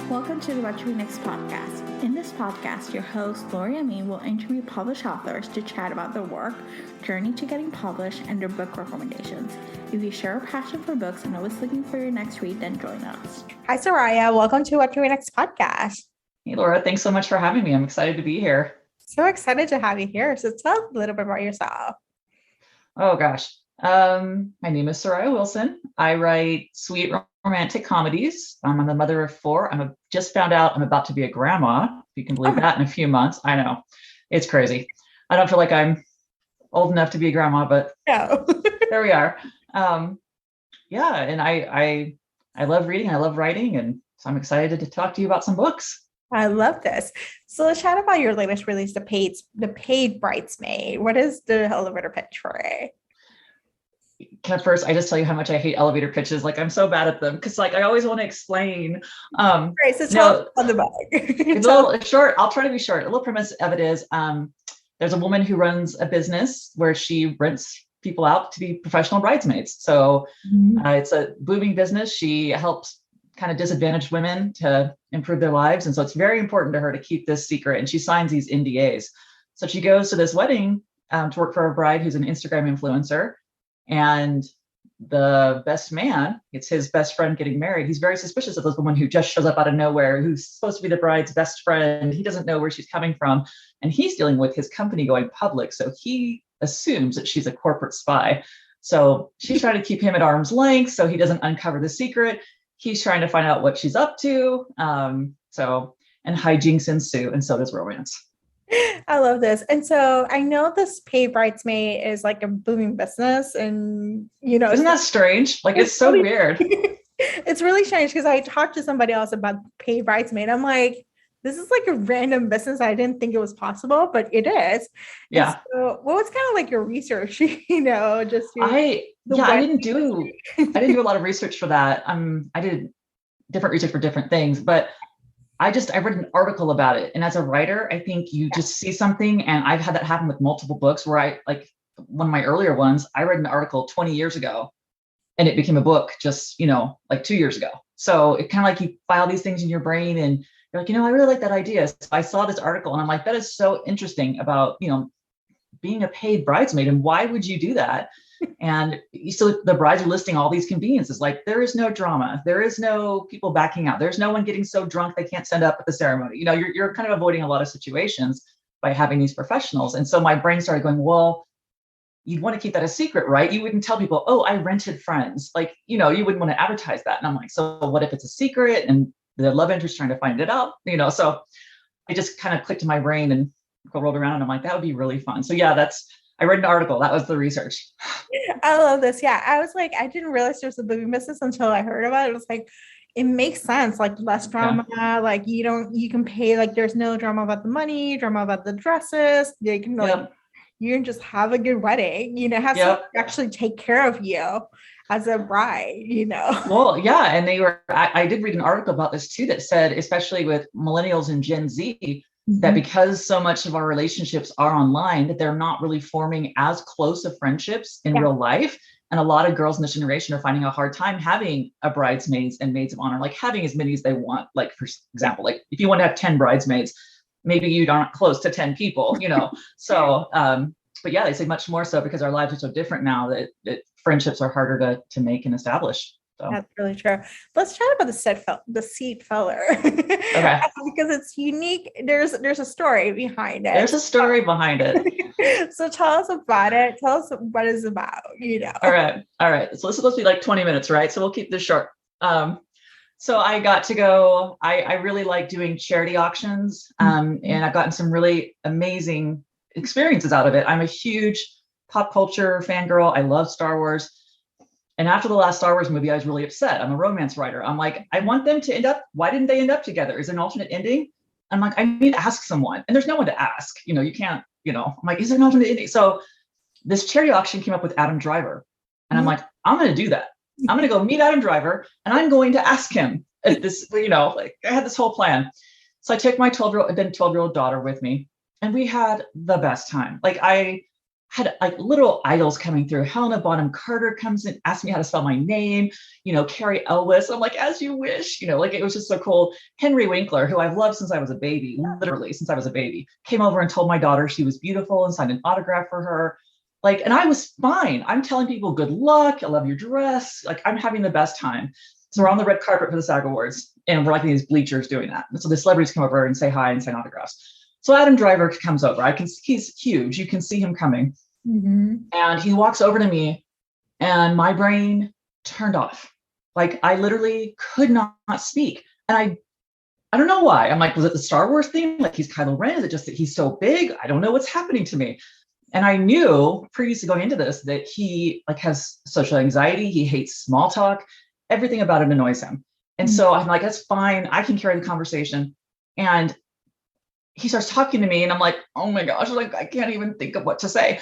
Welcome to the What to Read Next podcast. In this podcast, your host, Lori Amin, will interview published authors to chat about their work, journey to getting published, and their book recommendations. If you share a passion for books and always looking for your next read, then join us. Hi, Sariah. Welcome to What to Read Next podcast. Hey, Laura. Thanks so much for having me. I'm excited to be here. So excited to have you here. So tell us a little bit about yourself. Oh, gosh. My name is Sariah Wilson. I write sweet romantic comedies. I'm the mother of four. Just found out I'm about to be a grandma, if you can believe that, in a few months. I know. It's crazy. I don't feel like I'm old enough to be a grandma, but No. there we are. And I love reading. I love writing. And so I'm excited to talk to you about some books. I love this. So let's chat about your latest release, the Paid Bridesmaid. What is the elevator pitch for it? Can I first, I just tell you how much I hate elevator pitches. Like, I'm so bad at them because I always want to explain. Right, so tell us on the book. It's a little short. I'll try to be short. A little premise of it is there's a woman who runs a business where she rents people out to be professional bridesmaids. So it's a booming business. She helps kind of disadvantaged women to improve their lives. And so it's very important to her to keep this secret. And she signs these NDAs. So she goes to this wedding to work for a bride who's an Instagram influencer. And the best man, it's his best friend getting married. He's very suspicious of this woman who just shows up out of nowhere, who's supposed to be the bride's best friend. He doesn't know where she's coming from. And he's dealing with his company going public. So he assumes that she's a corporate spy. So she's trying to keep him at arm's length so he doesn't uncover the secret. He's trying to find out what she's up to. And hijinks ensue, and so does romance. I love this. And so I know this Paid Bridesmaid is like a booming business, and isn't that strange? It's so really weird. It's really strange because I talked to somebody else about Paid Bridesmaid. I'm like, this is like a random business. I didn't think it was possible, but it is. Yeah. So what was kind of like your research? I didn't do a lot of research for that. I did different research for different things, but I read an article about it. And as a writer, I think you just see something, and I've had that happen with multiple books where one of my earlier ones, I read an article 20 years ago and it became a book just, 2 years ago. So it kind of you file these things in your brain and you're like, I really like that idea. So I saw this article and I'm like, that is so interesting about, being a paid bridesmaid, and why would you do that? And so the brides are listing all these conveniences, there is no drama. There is no people backing out. There's no one getting so drunk they can't stand up at the ceremony. You're kind of avoiding a lot of situations by having these professionals. And so my brain started going, well, you'd want to keep that a secret, right? You wouldn't tell people, oh, I rented friends. You wouldn't want to advertise that. And I'm like, so what if it's a secret and the love interest trying to find it out? So it just kind of clicked in my brain and rolled around. And I'm like, that would be really fun. So yeah, I read an article. That was the research. I love this. Yeah. I was like, I didn't realize there was a booming business until I heard about it. It was like, it makes sense. Less drama. Yeah. You can pay, there's no drama about the money, drama about the dresses. They can you can just have a good wedding, have someone actually take care of you as a bride, Well, yeah. And I did read an article about this too, that said, especially with millennials and Gen Z, that because so much of our relationships are online, that they're not really forming as close of friendships in real life. And a lot of girls in this generation are finding a hard time having a bridesmaids and maids of honor, having as many as they want. For example, if you want to have 10 bridesmaids, maybe you aren't close to 10 people, So, but yeah, they say much more so because our lives are so different now that friendships are harder to make and establish. So. That's really true. Let's chat about the seat filler. Okay. Because it's unique. There's a story behind it. There's a story behind it. So tell us about it. Tell us what it's about, All right. So this is supposed to be 20 minutes, right? So we'll keep this short. So I got to go, I really like doing charity auctions. And I've gotten some really amazing experiences out of it. I'm a huge pop culture fangirl. I love Star Wars. And after the last Star Wars movie, I was really upset. I'm a romance writer. I'm like, I want them to end up. Why didn't they end up together? Is there an alternate ending? I'm like, I need to ask someone. And there's no one to ask. You can't, I'm like, is there an alternate ending? So this charity auction came up with Adam Driver. And I'm like, I'm going to do that. I'm going to go meet Adam Driver and I'm going to ask him this, I had this whole plan. So I took my 12-year-old daughter with me and we had the best time. I had like little idols coming through. Helena Bonham Carter comes in, asks me how to spell my name, Carrie Elwes. I'm like, as you wish, like, it was just so cool. Henry Winkler, who I've loved since I was a baby, literally since I was a baby, came over and told my daughter she was beautiful and signed an autograph for her. Like, and I was fine. I'm telling people, good luck. I love your dress. Like, I'm having the best time. So we're on the red carpet for the SAG Awards, and we're like in these bleachers doing that. And so the celebrities come over and say hi and sign autographs. So Adam Driver comes over. He's huge. You can see him coming. Mm-hmm. And he walks over to me, and my brain turned off. Like, I literally could not speak. And I don't know why. I'm like, was it the Star Wars thing? Like, he's Kylo Ren? Is it just that he's so big? I don't know what's happening to me. And I knew previously going into this that he like has social anxiety. He hates small talk. Everything about it annoys him. And so I'm like, that's fine. I can carry the conversation. And he starts talking to me, and I'm like, oh my gosh, like, I can't even think of what to say.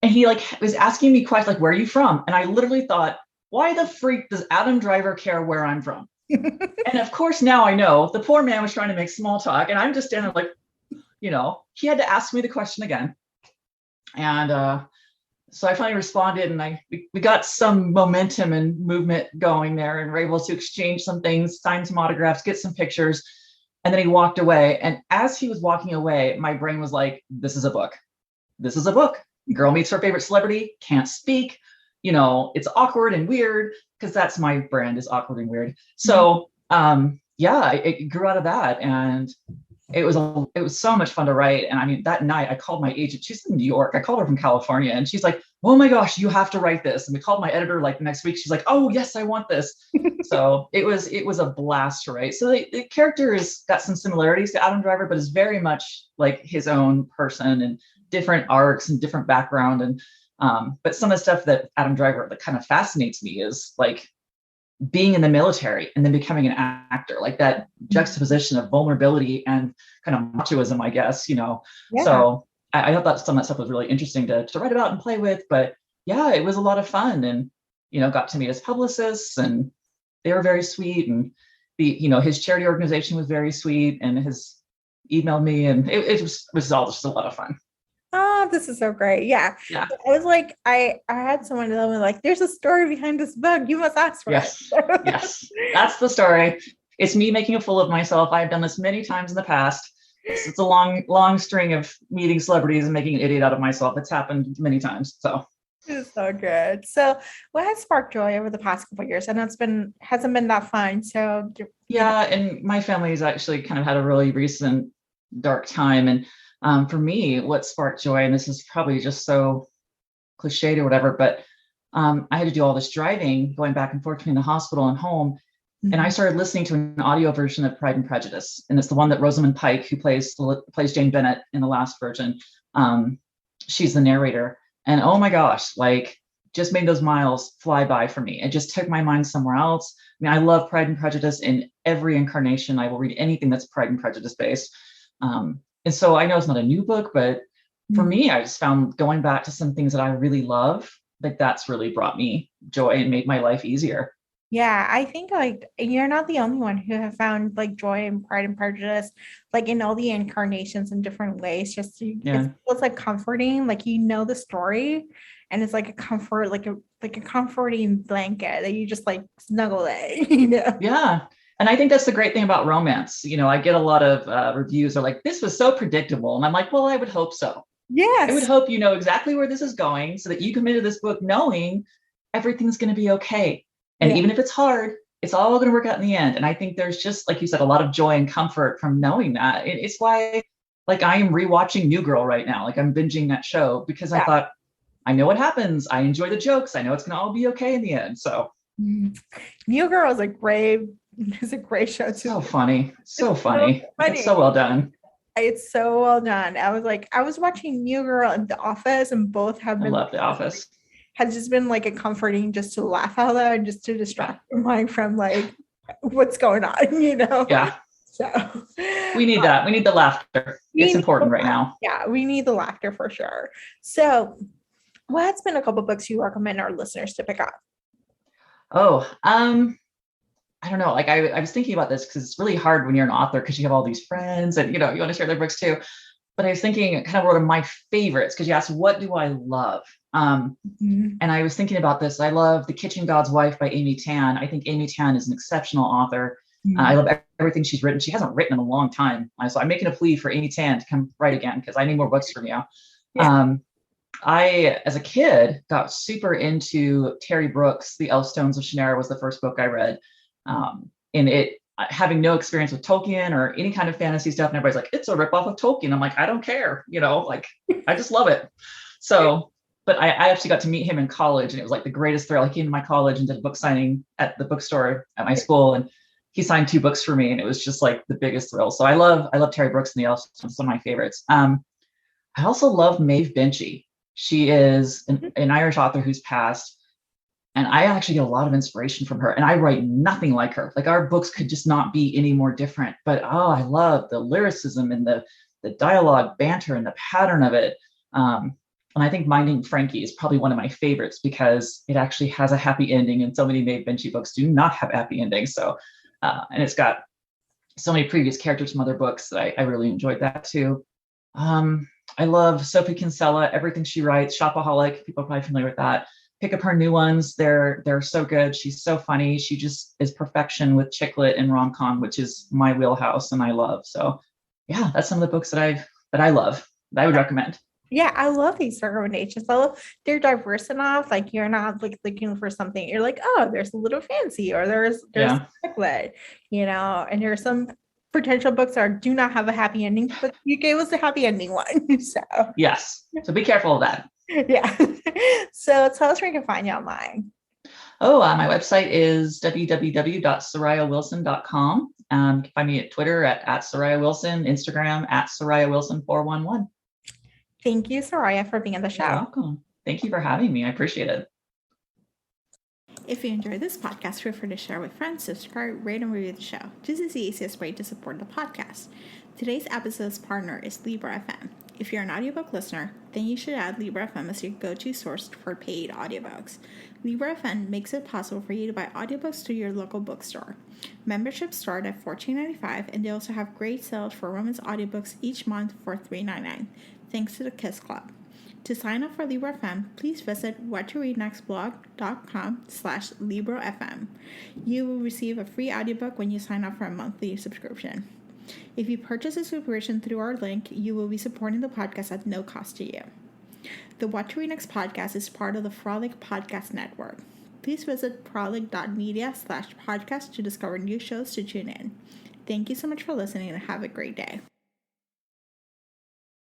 And he like was asking me questions like, where are you from? And I literally thought, why the freak does Adam Driver care where I'm from? And of course, now I know the poor man was trying to make small talk, and I'm just standing like, he had to ask me the question again. And so I finally responded, and we got some momentum and movement going there, and were able to exchange some things, sign some autographs, get some pictures. And then he walked away. And as he was walking away, my brain was like, this is a book. This is a book. Girl meets her favorite celebrity, can't speak. It's awkward and weird, because that's my brand, is awkward and weird. So it grew out of that. And it was so much fun to write. And I mean, that night I called my agent. She's in New York. I called her from California, and she's like, oh my gosh, you have to write this. And we called my editor like the next week. She's like, oh yes, I want this. So it was a blast to write. So the character has got some similarities to Adam Driver, but is very much like his own person, and different arcs and different background. And but some of the stuff that Adam Driver that kind of fascinates me is like being in the military and then becoming an actor, like that juxtaposition of vulnerability and kind of machoism, I guess, Yeah. So I thought that some of that stuff was really interesting to write about and play with. But yeah, it was a lot of fun, and, got to meet his publicists, and they were very sweet. And his charity organization was very sweet, and his emailed me, and it was all just a lot of fun. Oh, this is so great. Yeah. I was like, I had someone tell me like, there's a story behind this book. You must ask for it. Yes. That's the story. It's me making a fool of myself. I've done this many times in the past. It's a long string of meeting celebrities and making an idiot out of myself. It's happened many times. So it's so good. So what has sparked joy over the past couple of years? And hasn't been that fun. So yeah. And my family has actually kind of had a really recent dark time. And for me, what sparked joy, and this is probably just so cliched or whatever, but I had to do all this driving, going back and forth between the hospital and home. Mm-hmm. And I started listening to an audio version of Pride and Prejudice. And it's the one that Rosamund Pike, who plays Jane Bennett in the last version. She's the narrator. And oh my gosh, like, just made those miles fly by for me. It just took my mind somewhere else. I mean, I love Pride and Prejudice in every incarnation. I will read anything that's Pride and Prejudice based. And so I know it's not a new book, but for me, I just found going back to some things that I really love, like that's really brought me joy and made my life easier. Yeah, I think like you're not the only one who have found like joy in Pride and Prejudice, like in all the incarnations in different ways. Just it's like comforting, like the story, and it's like a comfort, like a comforting blanket that you just like snuggle in, Yeah. And I think that's the great thing about romance. I get a lot of reviews are like, this was so predictable. And I'm like, well, I would hope so. Yes. I would hope you know exactly where this is going, so that you come into this book knowing everything's going to be okay. And even if it's hard, it's all going to work out in the end. And I think there's just, like you said, a lot of joy and comfort from knowing that. It's why, like, I am rewatching New Girl right now. Like, I'm binging that show because I thought, I know what happens. I enjoy the jokes. I know it's going to all be okay in the end. So New Girl is a great show too. So funny. So funny. It's so well done. It's so well done. I was watching New Girl and The Office, and both have been. I love The Office. Has just been like a comforting, just to laugh out loud, just to distract your mind from like what's going on, Yeah. So we need that. We need the laughter. It's important right now. Yeah, we need the laughter for sure. So what's been a couple books you recommend our listeners to pick up? Oh, I don't know. Like I was thinking about this because it's really hard when you're an author, because you have all these friends and, you want to share their books too. but I was thinking kind of one of my favorites, because you asked, what do I love? And I was thinking about this. I love The Kitchen God's Wife by Amy Tan. I think Amy Tan is an exceptional author. I love everything she's written. She hasn't written in a long time. So I'm making a plea for Amy Tan to come write again, because I need more books from you. Yeah. I, as a kid, got super into Terry Brooks. The Elfstones of Shannara was the first book I read. And it, having no experience with Tolkien or any kind of fantasy stuff, and everybody's like, it's a ripoff of Tolkien. I'm like, I don't care, like, I just love it. So, but I actually got to meet him in college, and it was like the greatest thrill. He came to my college and did a book signing at the bookstore at my school, and he signed 2 books for me, and it was just like the biggest thrill. So I love Terry Brooks and the Elfstones. It's one of my favorites. I also love Maeve Binchy. She is an Irish author who's passed. And I actually get a lot of inspiration from her, and I write nothing like her. Like, our books could just not be any more different, but I love the lyricism and the dialogue banter and the pattern of it. And I think Minding Frankie is probably one of my favorites, because it actually has a happy ending, and so many Maeve Binchy books do not have happy endings. So, and it's got so many previous characters from other books that I really enjoyed that too. I love Sophie Kinsella, everything she writes. Shopaholic, people are probably familiar with that. Pick up her new ones. They're so good. She's so funny. She just is perfection with chick lit and rom-com, which is my wheelhouse and I love. So yeah, that's some of the books that I love, that I would recommend. Yeah, I love these recommendations. They're diverse enough. Like, you're not like looking for something. You're like, oh, there's a little fancy, or there's chick lit, and there's some potential books that do not have a happy ending, but you gave us a happy ending one. So yes. So be careful of that. Yeah. So tell us where you can find you online. My website is www.sariahwilson.com. You can find me at Twitter at Sariah Wilson, Instagram at Sariah Wilson 411. Thank you, Sariah, for being on the show. You're welcome. Thank you for having me. I appreciate it. If you enjoyed this podcast, feel free to share with friends, subscribe, rate, and review the show. This is the easiest way to support the podcast. Today's episode's partner is Libra FM. If you're an audiobook listener, then you should add Libra FM as your go-to source for paid audiobooks. Libra FM makes it possible for you to buy audiobooks through your local bookstore. Memberships start at $14.95, and they also have great sales for women's audiobooks each month for $3.99, thanks to the Kiss Club. To sign up for Libra FM, please visit whattoreadnextblog.com/LibraFM. You will receive a free audiobook when you sign up for a monthly subscription. If you purchase a subscription through our link, you will be supporting the podcast at no cost to you. The What to Read Next podcast is part of the Frolic Podcast Network. Please visit frolic.media/podcast to discover new shows to tune in. Thank you so much for listening, and have a great day.